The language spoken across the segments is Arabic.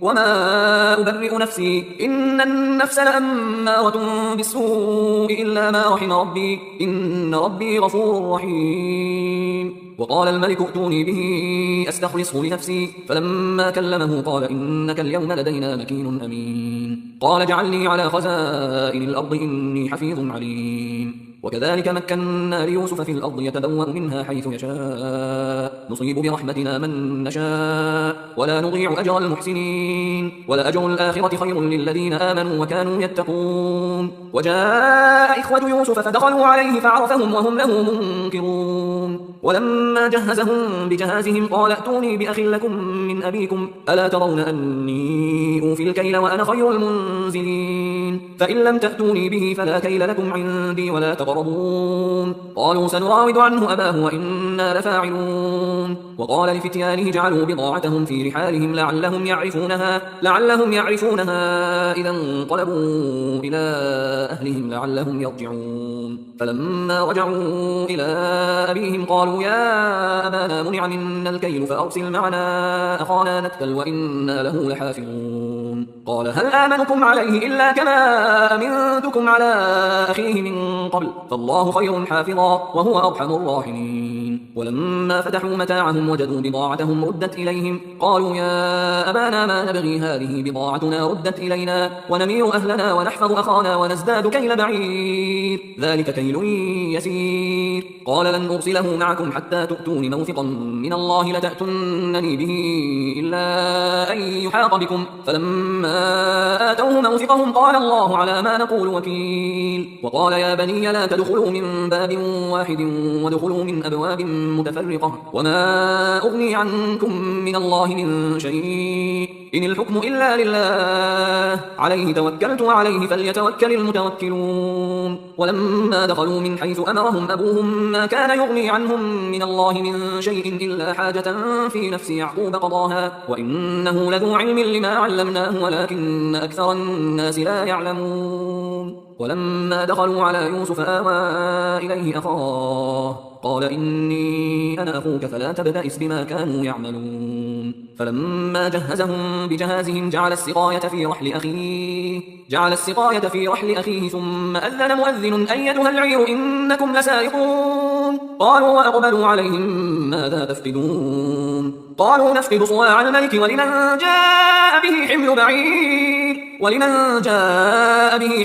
وما أبرئ نفسي إن النفس لأمارة بالسوء إلا ما رحم ربي إن ربي غفور رحيم. وقال الملك ائتوني به أستخلصه لنفسي فلما كلمه قال إنك اليوم لدينا مكين أمين. قال اجعلني على خزائن الأرض إني حفيظ عليم. وكذلك مكنا ليوسف في الأرض يتبوأ منها حيث يشاء نصيب برحمتنا من نشاء ولا نضيع أجر المحسنين ولأجر الآخرة خير للذين آمنوا وكانوا يتقون. وجاء إخوة يوسف فدخلوا عليه فعرفهم وهم له منكرون. ولما جهزهم بجهازهم قال ائتوني بأخ لكم من أبيكم ألا ترون أني أوفي الكيل وأنا خير المنزلين فإن لم تأتوني به فلا كيل لكم عندي ولا تقربون. قالوا سنراود عنه أباه وإنا لفاعلون. وقال لفتيانه جعلوا بضاعتهم في رحالهم لعلهم يعرفونها إذا انقلبوا إلى أهلهم لعلهم يرجعون. فلما رجعوا إلى أبيهم قالوا يا أبانا منع منا الكيل فأرسل معنا أخانا نكتل وإنا له لحافظون. قال هل آمنكم عليه إلا كما أمنتكم على أخيه من قبل فالله خير حافظا وهو أرحم الراحمين. ولما فتحوا متاعهم وجدوا بضاعتهم ردت إليهم قالوا يا أبانا ما نبغي هذه بضاعتنا ردت إلينا ونمير أهلنا ونحفظ أخانا ونزداد كيل بعير ذلك كيل يسير. قال لن أرسله معكم حتى تؤتون موثقا من الله لتأتونني به إلا أن يحاط بكم فلما آتوه موثقهم قال الله على ما نقول وكيل. وقال يا بني لا تدخلوا من باب واحد وادخلوا من أبواب متفرقة وما أغني عنكم من الله من شيء إن الحكم إلا لله عليه توكلت وعليه فليتوكل المتوكلون. ولما دخلوا من حيث أمرهم أبوهم ما كان يغني عنهم من الله من شيء إلا حاجة في نفس يعقوب قضاها وإنه لذو علم لما علمناه ولكن أكثر الناس لا يعلمون. ولما دخلوا على يوسف آوى إليه أخاه قال إني أنا أخوك فلا تبتئس بما كانوا يعملون. فلما جهزهم بجهازهم جعل السقاية في رحل أخيه ثم أذن مؤذن أيتها العير إنكم لسارقون. قالوا وأقبلوا عليهم ماذا تفقدون قالوا نفقد صواع الملك ولمن جاء به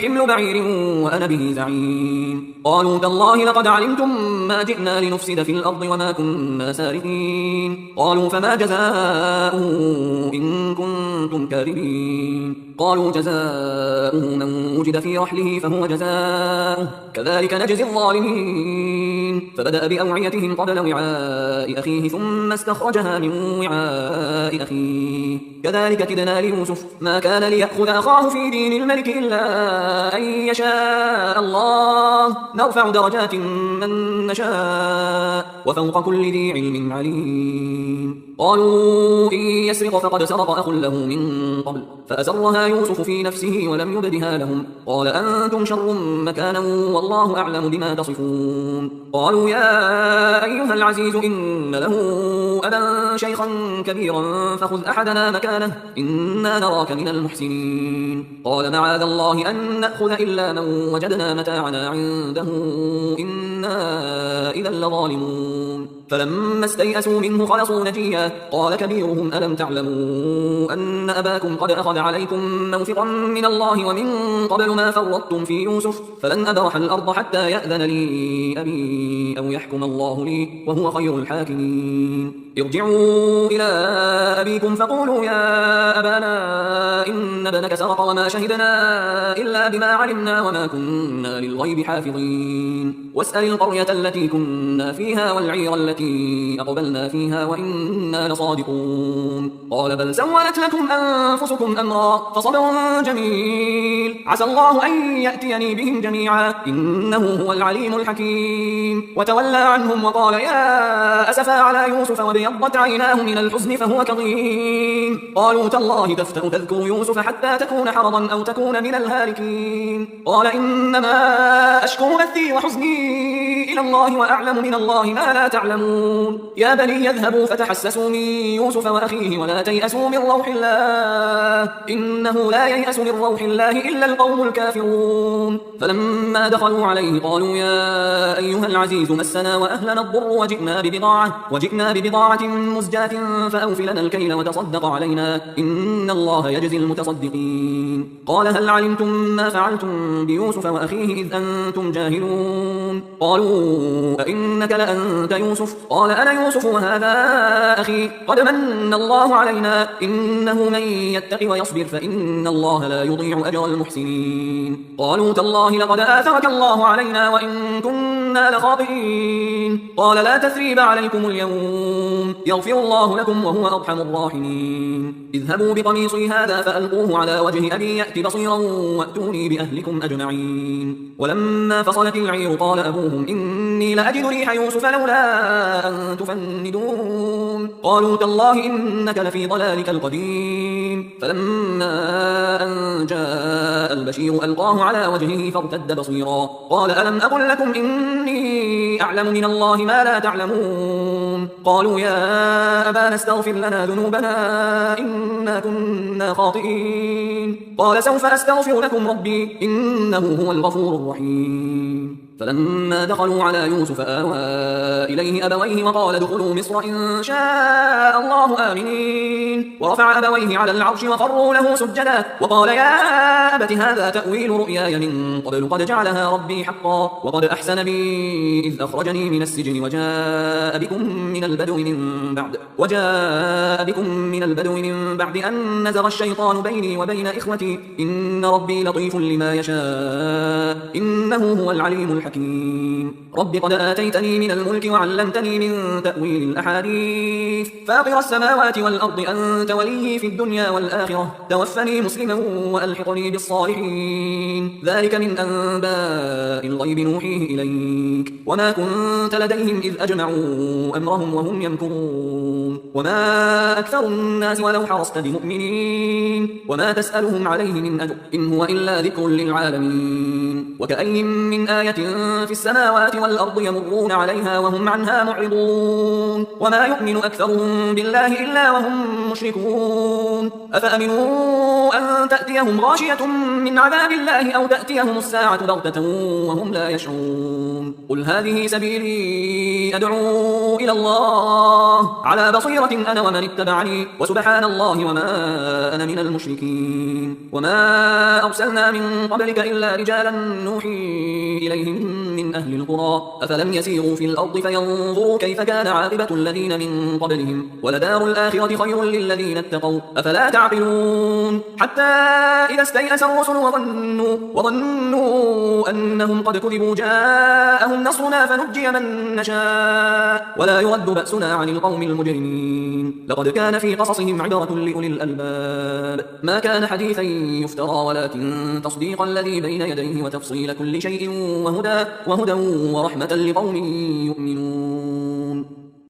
حمل بعير وأنا به زعيم. قالوا تالله لقد علمتم ما جئنا لنفسد في الأرض وما كنا سارقين. قالوا فما جزاؤه إن كنتم كاذبين. قالوا جزاؤه من وجد في رحله فهو جزاؤه كذلك نجزي الظالمين. فبدأ بأوعيتهم قبل وعاء أخيه ثم استخرجها من وعاء أخيه كذلك كدنا ليوسف ما كان ليأخذ أخاه في دين الملك إلا أن يشاء الله نرفع درجات من نشاء وفوق كل ذي علم عليم. قالوا إن يسرق فقد سرق أخ له من قبل فأسرها يوسف في نفسه ولم يبدها لهم قال أنتم شر مكانا والله أعلم بما تصفون. قالوا يا أيها العزيز إن له أبا شيخا كبيرا فخذ أحدنا مكانه إنا نراك من المحسنين. قال معاذ الله أن نأخذ إلا من وجدنا متاعنا عنده إنا إذا لظالمون. فلما استيئسوا منه خلصوا نجيا قال كبيرهم ألم تعلموا أن أباكم قد أخذ عليكم موثقا من الله ومن قبل ما فرطتم في يوسف فلن أبرح الأرض حتى يأذن لي أبي أو يحكم الله لي وهو خير الحاكمين. ارجعوا إلى أبيكم فقولوا يا أبانا إن ابنك سرق وما شهدنا إلا بما علمنا وما كنا للغيب حافظين. واسأل القرية التي كنا فيها والعير التي أقبلنا فيها وإنا لصادقون. قال بل سولت لكم أنفسكم أمرا فصبر جميل عسى الله أن يأتيني بهم جميعا إنه هو العليم الحكيم. وتولى عنهم وقال يا أسفا على يوسف وابيضت عيناه من الحزن فهو كظيم. قالوا تالله تفتأ تذكر يوسف حتى تكون حرضا أو تكون من الهالكين. قال إنما أشكو بثي وحزني إلى الله وأعلم من الله ما لا تعلمون. يا بني يذهبوا فتحسسوا من يوسف وأخيه ولا تيأسوا من روح الله إنه لا ييأس من روح الله إلا القوم الكافرون فلما دخلوا عليه قالوا يا أيها العزيز مسنا وأهلنا الضر وجئنا ببضاعة مزجاة فأوف لنا الكيل وتصدق علينا إن الله يجزي المتصدقين قال هل علمتم ما فعلتم بيوسف وأخيه إذ أنتم جاهلون قالوا أئنك لأنت يوسف قال أنا يوسف وهذا أخي قد من الله علينا إنه من يتق ويصبر فإن الله لا يضيع أجر المحسنين قالوا تالله لقد آثرك الله علينا وإن كنا لخاطئين قال لا تثريب عليكم اليوم يغفر الله لكم وهو أرحم الراحمين اذهبوا بقميصي هذا فألقوه على وجه أبي يأت بصيرا وأتوني بأهلكم أجمعين ولما فصلت العير قال أبوهم إني لأجد ريح يوسف لولا أن تفندون قالوا تالله إنك لفي ضلالك القديم فلما أن جاء البشير ألقاه على وجهه فارتد بصيرا قال ألم أقل لكم إني أعلم من الله ما لا تعلمون قالوا يا أبانا استغفر لنا ذنوبنا إنا كنا خاطئين قال سوف أستغفر لكم ربي إنه هو الغفور الرحيم فلما دخلوا على يوسف آوى إليه أبويه وقال ادخلوا مصر إن شاء الله آمنين ورفع أبويه على العرش وخروا له سجدا وقال يا أبت هذا تأويل رؤياي من قبل قد جعلها ربي حقا وقد أحسن بي إذ أخرجني من السجن وجاء بكم من البدو من بعد أن نزغ الشيطان بيني وبين إخوتي إن ربي لطيف لما يشاء إنه هو العليم الحكيم رب قد آتيتني من الملك وعلمتني من تأويل الأحاديث فاطر السماوات والأرض أنت ولي في الدنيا والآخرة توفني مسلما وألحقني بالصالحين ذلك من أنباء الغيب نوحيه إليك وما كنت لديهم إذ أجمعوا أمرهم وهم يمكرون وما أكثر الناس ولو حرصت بمؤمنين وما تسألهم عليه من أجر إن هو إلا ذكر للعالمين وكأي من آية في السماوات والأرض يمرون عليها وهم عنها معرضون وما يؤمن أكثرهم بالله إلا وهم مشركون أفأمنوا أن تأتيهم غاشية من عذاب الله أو تأتيهم الساعة بغتة وهم لا يشعرون قل هذه سبيلي أدعو إلى الله على بصيرة أنا ومن اتبعني وسبحان الله وما أنا من المشركين وما أرسلنا من قبلك إلا رجالا نوحي إليهم من أهل القرى أفلم يسيروا في الأرض فينظروا كيف كان عاقبة الذين من قبلهم ولدار الآخرة خير للذين اتقوا أفلا تعقلون حتى إذا استيأس الرسل وظنوا أنهم قد كذبوا جاءهم نصرنا فنجي من نشاء ولا يرد بأسنا عن القوم المجرمين لقد كان في قصصهم عبرة لأولي الألباب ما كان حديثا يفترى ولكن تصديق الذي بين يديه وتفصيل كل شيء وهدى ورحمة لقوم يؤمنون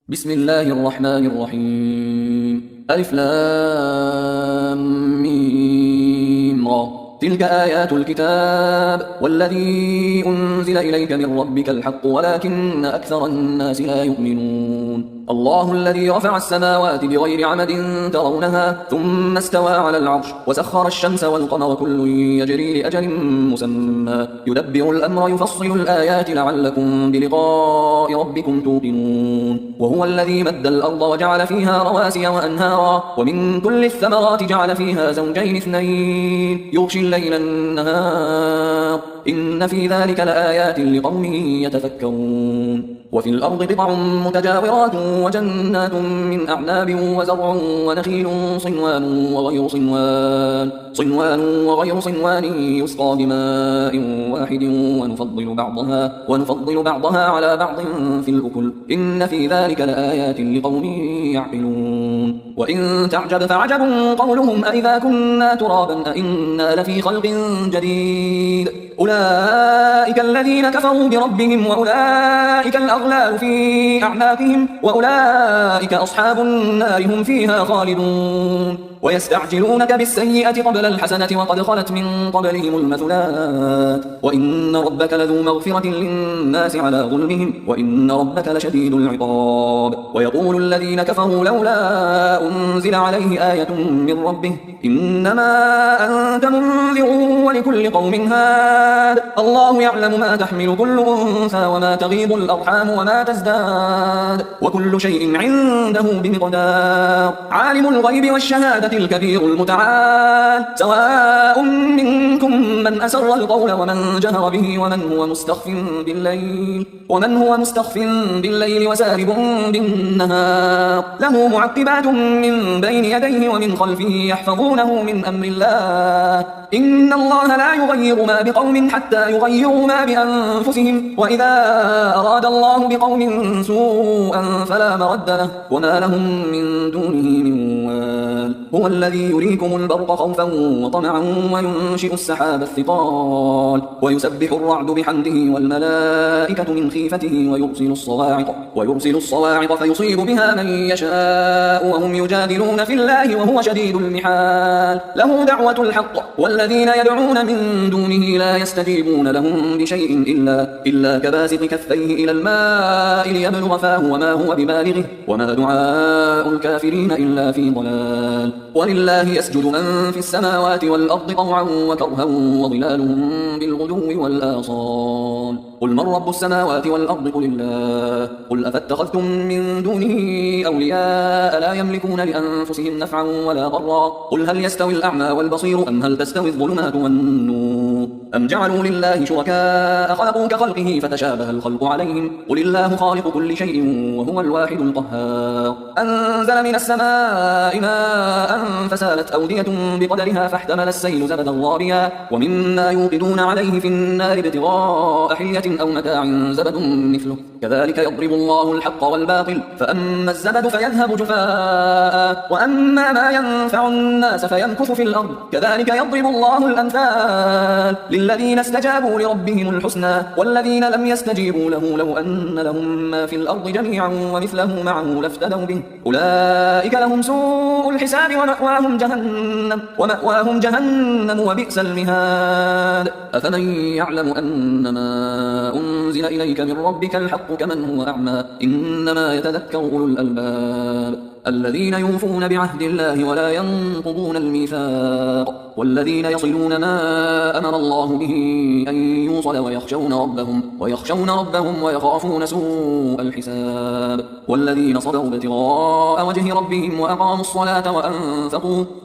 بسم الله الرحمن الرحيم ألف لام ميم را تلك آيات الكتاب والذي أنزل إليك من ربك الحق ولكن أكثر الناس لا يؤمنون الله الذي رفع السماوات بغير عمد ترونها ثم استوى على العرش وسخر الشمس والقمر كل يجري لأجل مسمى يدبر الأمر يفصل الآيات لعلكم بلقاء ربكم توقنون وهو الذي مد الأرض وجعل فيها رواسي وأنهارا ومن كل الثمرات جعل فيها زوجين اثنين يغشي الليل النهار إن في ذلك لآيات لقوم يتفكرون وفي الأرض قطع متجاورات وجنات من أعناب وزرع ونخيل صنوان وغير صنوان يسقى بماء واحد ونفضل بعضها على بعض في الأكل إن في ذلك لآيات لقوم يعقلون وإن تعجب فعجب قولهم أإذا كنا ترابا أإنا لفي خلق جديد أولئك الذين كفروا بربهم وأولئك الأغلال في أعناقهم وأولئك أصحاب النار هم فيها خالدون ويستعجلونك بالسيئة قبل الحسنة وقد خلت من قبلهم المثلات وإن ربك لذو مغفرة للناس على ظلمهم وإن ربك لشديد العقاب ويقول الذين كفروا لولا أنزل عليه آية من ربه إنما أنت منذر ولكل قوم هاد الله يعلم ما تحمل كل أنثى وما تغيض الأرحام وما تزداد وكل شيء عنده بمقدار عالم الغيب والشهادة الكبير المتعال سواء منكم من أسر القول ومن جهر به ومن هو مستخف بالليل وسارب بالنهار له معقبات من بين يديه ومن خلفه يحفظونه من أمر الله إن الله لا يغير ما بقوم حتى يغيروا ما بأنفسهم وإذا أراد الله بقوم سوءا فلا مرد له وما لهم من دونه من وال هو الذي يريكم البرق خوفا وطمعا وينشئ السحاب الثقال ويسبح الرعد بحمده والملائكة من خيفته ويرسل الصواعق فيصيب بها من يشاء وهم يجادلون في الله وهو شديد المحال له دعوة الحق والذين يدعون من دونه لا يستجيبون لهم بشيء إلا كباسط كفيه إلى الماء ليبلغ فاه وما هو ببالغه وما دعاء الكافرين إلا في ضلال ولله يسجد من في السماوات والأرض طوعا وكرها وظلالهم بالغدو والآصال قل من رب السماوات والأرض قل الله قل أفاتخذتم من دونه أولياء لا يملكون لأنفسهم نفعا ولا ضرا قل هل يستوي الأعمى والبصير أم هل تستوي الظلمات والنور أم جعلوا لله شركاء خلقوا كخلقه فتشابه الخلق عليهم قل الله خالق كل شيء وهو الواحد القهار أنزل من السماء ماء فسالت أودية بقدرها فاحتمل السيل زبدا رابيا ومما يوقدون عليه في النار ابتغاء حلية أو متاع زبد مثله كذلك يضرب الله الحق والباطل فأما الزبد فيذهب جفاء وأما ما ينفع الناس فيمكث في الأرض كذلك يضرب الله الأمثال للذين استجابوا لربهم الحسنى والذين لم يستجيبوا له لو أن لهم ما في الأرض جميعا ومثله معه لافتدوا به أولئك لهم سوء الحساب ومأواهم جهنم وبئس المهاد أفمن يعلم أنما أنزل إليك من ربك الحق كمن هو أعمى إنما يتذكر أولو الألباب الذين يوفون بعهد الله ولا ينقضون الميثاق والذين يصلون ما أمر الله به أن يوصل ويخشون ربهم ويخافون سوء الحساب والذين صبروا ابتغاء وجه ربهم وأقاموا الصلاة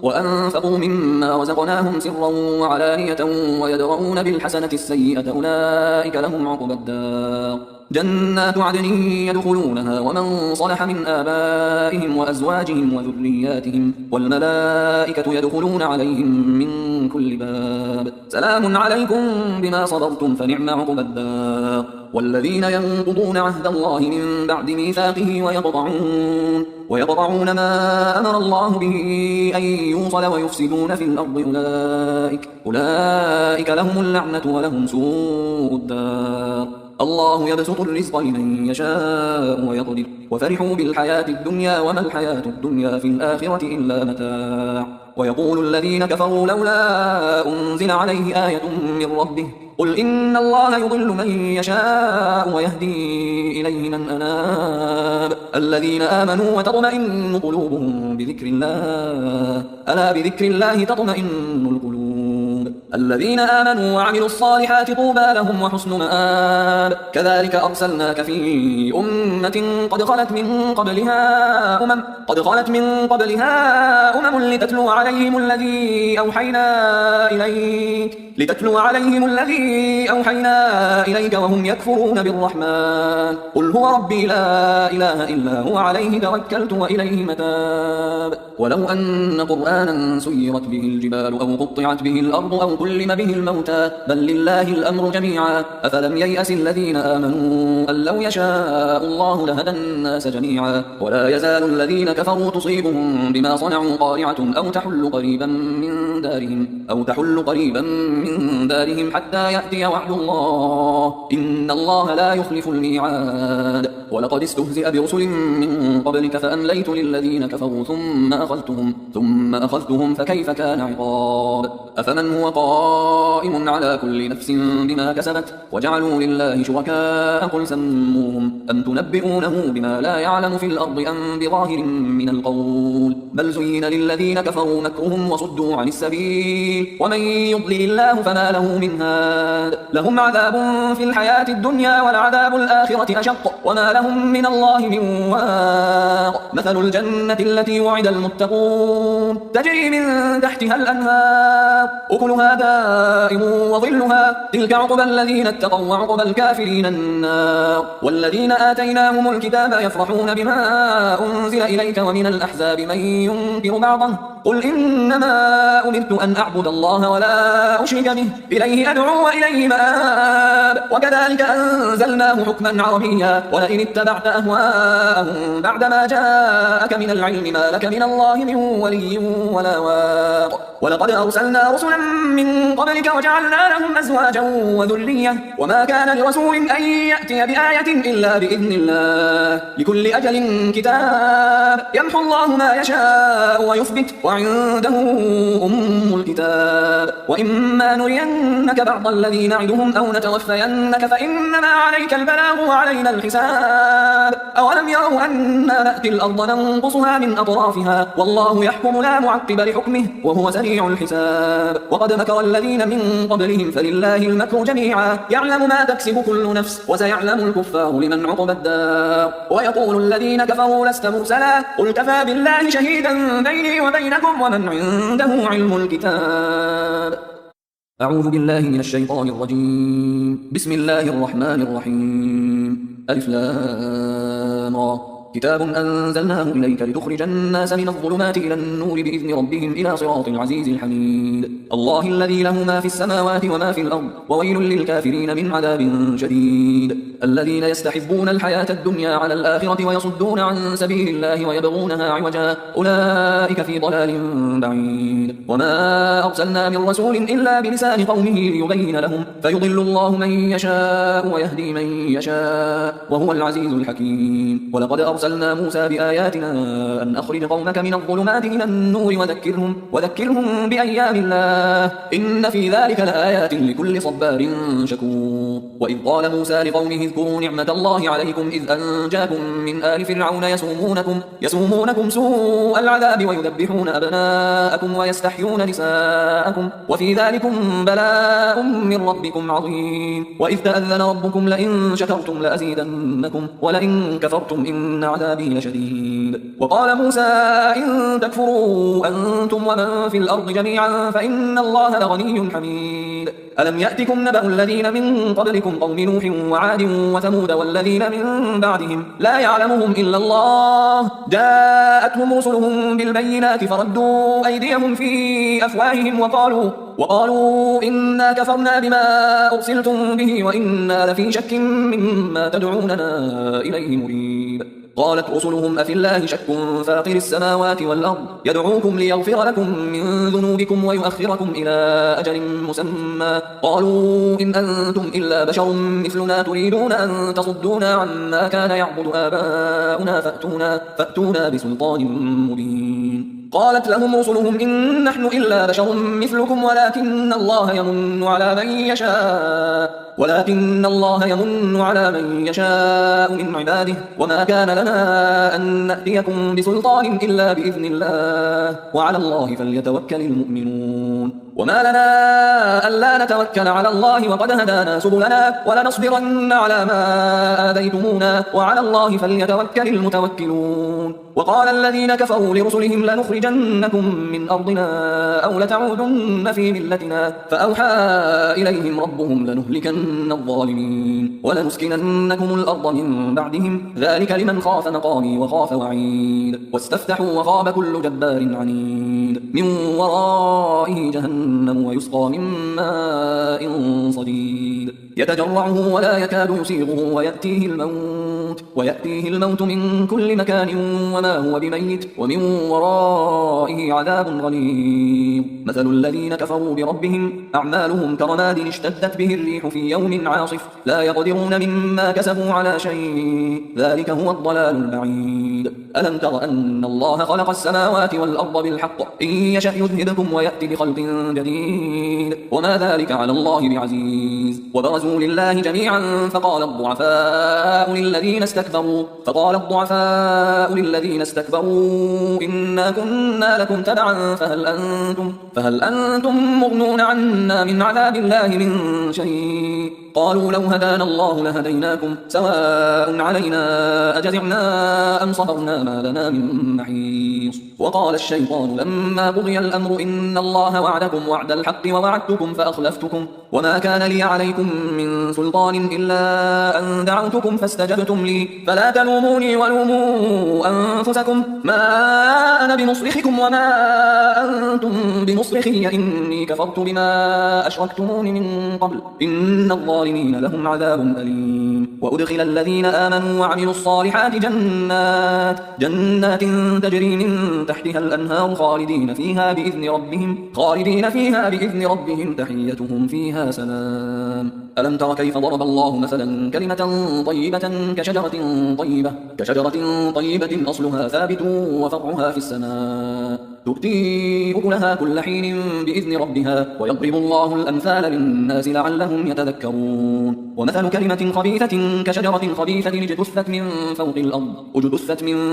وأنفقوا مما رزقناهم سرا وعلانية ويدرؤون بالحسنة السيئة أولئك لهم عقبى الدار جنات عدن يدخلونها ومن صلح من آبائهم وأزواجهم وذرياتهم والملائكة يدخلون عليهم من كل باب سلام عليكم بما صبرتم فنعم عقبى الدار والذين ينقضون عهد الله من بعد ميثاقه ويقطعون ما أمر الله به أن يوصل ويفسدون في الأرض أولئك لهم اللعنة ولهم سوء الدار الله يبسط الرزق لمن يشاء ويقدر وفرحوا بالحياة الدنيا وما الحياة الدنيا في الآخرة إلا متاع ويقول الذين كفروا لولا أنزل عليه آية من ربه قل إن الله يضل من يشاء ويهدي إليه من أناب الذين آمنوا وتطمئن قلوبهم بذكر الله ألا بذكر الله تطمئن القلوب الذين آمنوا وعملوا الصالحات طوبى لهم وحسن مآب كذلك أرسلناك في أمة قد خلت من قبلها أمم لتتلو عليهم الذي أوحينا إليك وهم يكفرون بالرحمن قل هو ربي لا إله إلا هو عليه توكلت وإليه متاب ولو أن قرآنا سيرت به الجبال أو قطعت به الأرض أو كلم به الموتى بل لله الأمر جميعا أفلم ييأس الذين آمنوا أن لو يشاء الله لهدى الناس جميعا ولا يزال الذين كفروا تصيبهم بما صنعوا قارعة أو تحل قريبا من دارهم حتى يأتي وعد الله إن الله لا يخلف الميعاد ولقد استهزئ برسل من قبلك فأمليت للذين كفروا ثم أخذتهم فكيف كان عقاب أفمن هو قائم على كل نفس بما كسبت وجعلوا لله شركاء قل سموهم أم تنبئونه بما لا يعلم في الأرض أم بظاهر من القول بل زين للذين كفروا مكرهم وصدوا عن السبيل ومن يضلل الله فما له من هاد لهم عذاب في الحياة الدنيا ولعذاب الآخرة أشق وما لهم من الله من واق مثل الجنة التي وعد المتقون تجري من تحتها الأنهار أكلها دائم وظلها تلك عقبى الذين اتقوا وعقبى الكافرين النار والذين آتيناهم الكتاب يفرحون بما أنزل إليك ومن الأحزاب من ينكر بعضه قل إنما أمرت أن أعبد الله ولا أشرك به إليه أدعو وإليه مآب وكذلك أنزلناه حكما عربيا ولئن اتبعت أهواءهم بعدما جاءك من العلم ما لك من الله من ولي ولا واق ولقد أرسلنا رسلا من قبلك وجعلنا لهم أزواجا وذرية وما كان لرسول أن يأتي بآية إلا بإذن الله لكل أجل كتاب يمحو الله ما يشاء ويثبت وعنده أم الكتاب وإما نرينك بعض الذي نعدهم أو نتوفينك فإنما عليك البلاغ وعلينا الحساب أولم يروا أنا نأتي الأرض ننقصها من أطرافها والله يحكم لا معقب لحكمه وهو سريع الحساب وقد مكر الذين من قبلهم فلله المكر جميعا يعلم ما تكسب كل نفس وسيعلم الكفار لمن عقب الدار ويقول الذين كفروا لست مرسلا قل كفى بالله شهيدا بيني وبينكم ومن عنده علم الكتاب أعوذ بالله من الشيطان الرجيم بسم الله الرحمن الرحيم ألف لام را كتاب أنزلناه إليك لتخرج الناس من الظلمات إلى النور بإذن ربهم إلى صراط العزيز الحميد الله الذي له ما في السماوات وما في الأرض وويل للكافرين من عذاب شديد الذين يستحبون الحياة الدنيا على الآخرة ويصدون عن سبيل الله ويبغونها عوجا أولئك في ضلال بعيد وما أرسلنا من رسول إلا بلسان قومه ليبين لهم فيضل الله من يشاء ويهدي من يشاء وهو العزيز الحكيم ولقد أرسلنا موسى بآياتنا أن أخرج قومك من الظلمات إلى النور وذكرهم بأيام الله إن في ذلك لآيات لكل صبار شكور وإذ قال موسى لقومه اذكروا نعمة الله عليكم إذ أنجاكم من آل فرعون يسومونكم سوء العذاب ويذبحون أبناءكم ويستحيون نساءكم وفي ذلكم بلاء من ربكم عظيم وإذ تأذن ربكم لئن شكرتم لأزيدنكم ولئن كفرتم إن عذابي لشديد وقال موسى إن تكفروا أنتم ومن في الأرض جميعا فإن الله لغني حميد ألم يأتكم نبأ الذين من قبلكم قوم نوح وعاد وثمود والذين من بعدهم لا يعلمهم إلا الله جاءتهم رسلهم بالبينات فردوا أيديهم في أفواههم وقالوا إنا كفرنا بما أرسلتم به وإنا لفي شك مما تدعوننا إليه مريب قالت رسلهم أفي الله شك فاطر السماوات والأرض يدعوكم ليغفر لكم من ذنوبكم ويؤخركم إلى أجل مسمى قالوا إن أنتم إلا بشر مثلنا تريدون أن تصدونا عما كان يعبد آباؤنا فأتونا بسلطان مبين قالت لهم رسلهم إن نحن إلا بشر مثلكم ولكن الله يمن على من يشاء من عباده وما كان لنا أن نأتيكم بسلطان إلا بإذن الله وعلى الله فليتوكل المؤمنون وما لنا ألا نتوكل على الله وقد هدانا سبلنا ولنصبرن على ما آذيتمونا وعلى الله فليتوكل المتوكلون وقال الذين كفروا لرسلهم لنخرجنكم من أرضنا أو لتعودن في ملتنا فأوحى إليهم ربهم لنهلكن الظالمين ولنسكننكم الأرض من بعدهم ذلك لمن خاف مقامي وخاف وعيد واستفتحوا وخاب كل جبار عنيد من ورائه جهنم ويسقى من ماء صديد يتجرعه ولا يكاد يسيغه ويأتيه الموت من كل مكان وما هو بميت ومن ورائه عذاب غليظ. مثل الذين كفروا بربهم أعمالهم كرماد اشتدت به الريح في يوم عاصف لا يقدرون مما كسبوا على شيء ذلك هو الضلال البعيد. ألم تر أن الله خلق السماوات والأرض بالحق إن يشأ يذهبكم ويأتي بخلق جديد وما ذلك على الله بعزيز. وبرزوا لله جميعا فقال الضعفاء للذين استكبروا إنا كنا لكم تبعا فهل أنتم مغنون عنا من عذاب الله من شيء قالوا لو هدانا الله لهديناكم سواء علينا أجزعنا أم صبرنا ما لنا من محيص. وقال الشيطان لما قضي الأمر إن الله وعدكم وعد الحق ووعدتكم فأخلفتكم وما كان لي عليكم من سلطان إلا أن دعوتكم فاستجبتم لي فلا تلوموني ولوموا أنفسكم ما أنا بمصرخكم وما أنتم بمصرخي إني كفرت بما أشركتمون من قبل إن الظالمين لهم عذاب أليم. وأدخل الذين آمنوا وعملوا الصالحات جنات تجري من تحتها الأنهار خالدين فيها بإذن ربهم تحيتهم فيها سلام. ألم تر كيف ضرب الله مثلا كلمة طيبة كشجرة طيبة أصلها ثابت وفرعها في السماء تؤتي أكلها كل حين بإذن ربها ويضرب الله الأمثال للناس لعلهم يتذكرون. ومثل كلمة خبيثة كشجرة خبيثة اجتثت من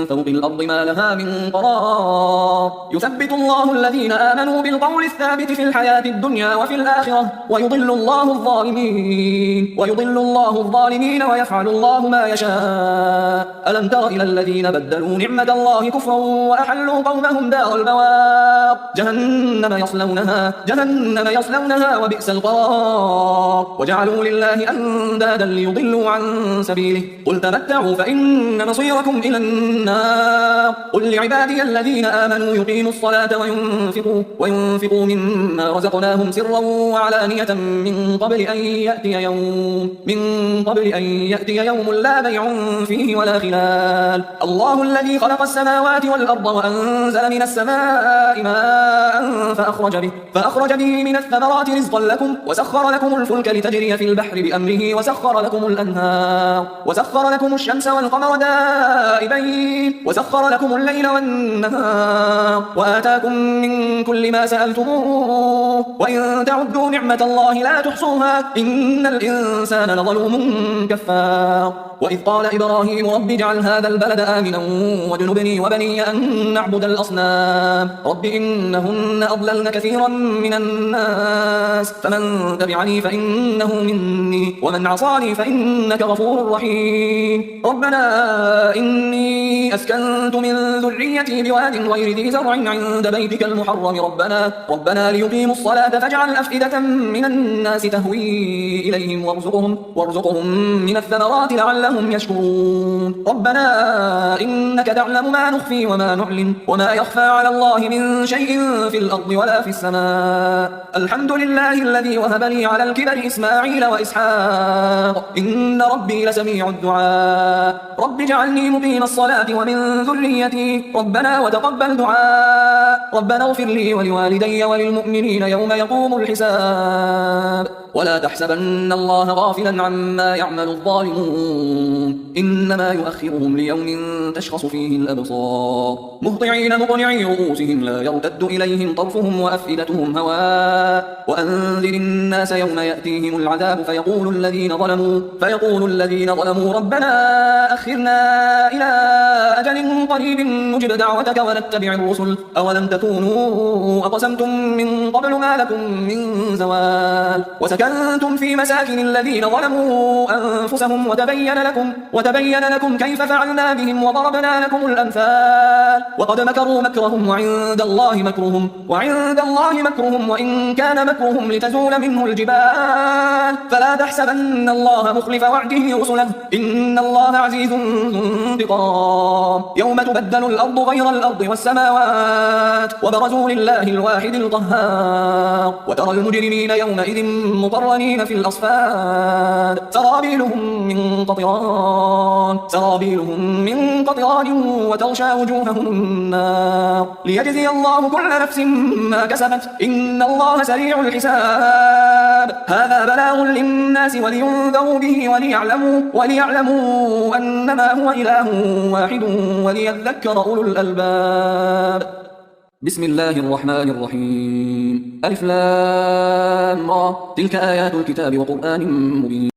فوق الأرض ما لها من قرار يثبت الله الذين آمنوا بالقول الثابت في الحياة الدنيا وفي الآخرة ويضل الله الظالمين ويفعل الله ما يشاء. ألم تر إلى الذين بدلوا نعمة الله كفرا وأحلوا قومهم دار البوار جهنم يصلونها وبئس القرار وجعلوا لله أندادا ليضلوا عن سبيله قل تمتعوا فإن مصيركم إلى النار. قل لعبادي الذين آمنوا يقيموا الصلاة وينفقوا مما رزقناهم سرا وعلانية من قبل أن يأتي يوم لا بيع فيه ولا خلال. الله الذي خلق السماوات والأرض وأنزل من السماء ماء فأخرج به من الثمرات رزقا لكم وسخر لكم الفلك لتجري في البحر بأمره وسخر لكم الأنهار وسخر لكم الشمس والقمر دائبين وسخر لكم الليل والنهار وآتاكم من كل ما سألتموه وإن تعدوا نعمة الله لا تحصوها إن الإنسان لظلوم كفار. وإذ قال إبراهيم رب اجعل هذا البلد آمنا واجنبني وبني أن نعبد الأصنام رب إنهن أضللن كثيرا من الناس فمن تبعني فإنه مني ومن عصاني فإنك غفور رحيم. ربنا إني أسكنت من ذريتي بواد غير ذي زرع عند بيتك المحرم ربنا ليقيموا الصلاة فاجعل أفئدة من الناس تهوي إليهم وارزقهم من الثمرات لعلهم يشكرون. ربنا إنك تعلم ما نخفي وما نعلن وما يخفى على الله من شيء في الأرض ولا في السماء. الحمد لله الذي وهب لي على الكبر إسماعيل وإسحاق إن ربي لسميع الدعاء. رب اجعلني مقيم الصلاة ومن ذريتي ربنا وتقبل دعاء. ربنا اغفر لي ولوالدي وللمؤمنين يوم يقوم الحساب. ولا تحسبن الله غافلا عما يعمل الظالمون إنما يؤخرهم ليوم تشخص فيه الأبصار مهطعين مقنعي رؤوسهم لا يرتد إليهم طرفهم وأفئدتهم هواء. وأنذر الناس يوم يأتيهم العذاب فيقول الذين ظلموا ربنا أخرنا إلى أجل قريب نجب دعوتك ونتبع الرسل أولم تكونوا أقسمتم من قبل ما لكم من زوال وسكنتم في مساكن الذين ظلموا أنفسهم وتبين لكم كيف فعلنا بهم وضربنا لكم الأمثال وقد مكروا مكرهم وعند الله مكرهم وإن كان مكرهم لتزول منه الجبال فلا تحسبن الله مخلف وعده رسله إن الله عزيز ذو انتقام. يوم تبدل الأرض غير الأرض والسماوات وبرزوا لله الواحد القهار وترى المجرمين يومئذ مقرنين في الأصفاد سرابيلهم من قطران وتغشى وجوههم النار ليجزي الله كل نفس ما كسبت إن الله سريع الحساب هذا بلاغ للناس ولينذروا به وليعلموا أنما هو إله واحد وليذكر أولو الألباب بسم الله الرحمن الرحيم ألف لام را تلك آيات الكتاب وقرآن مبين